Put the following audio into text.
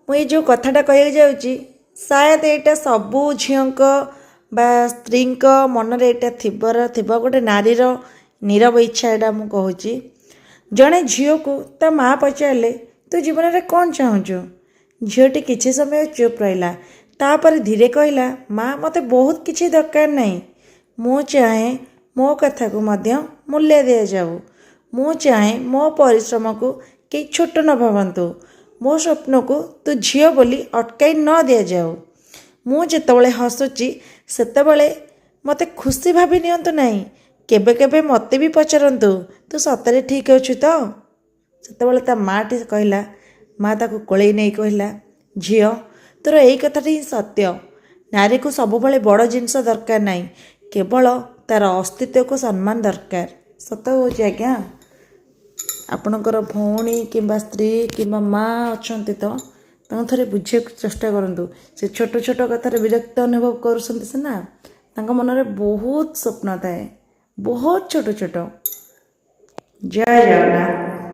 मुझे जो कथाटा कह जाऊँगी शायद यहाँ सबू झीक बा स्त्री मन में यहाँ थी गोटे नारीर नीरव इच्छा यहाँ मुझे कहूँ जड़े झील को ता माँ पचारे तू जीवन में कौन चाहूँ झीटी किसी समय चुप रहा तापर धीरे कहला माँ मत बहुत किसी दरकार नहीं मु चाहे मो कथा को मध्य मूल्य दि जाऊ मु चाहे मो परिश्रम को कई छोट न भावतु मो स्वप्न को तू झील बोली अटकाई न दि जाऊ मु जितेबाला हसुची सेतेबाला मते खुशी भाभी नियंतु नहीं केबे केबे मते भी पचारतु तू सतरे ठीक अच्छु तो सेतेबाला ता माँ टी कहला माँ ताको कोलई नहीं कहला झील तोर यही कथाटी ही सत्य नारी को सबुबले बड़ जिनस दरकार नहीं केवल तार अस्तित्व को सम्मान दरकार सत हो आज्ञा आपणकर भौणी कि स्त्री कि माँ अच्छा तो थे बुझे चेष्टा करूँ से छोट छोट कथार विरक्त अनुभव कर मन में बहुत स्वप्न थाए बहुत छोट छोट जय जगन्नाथ।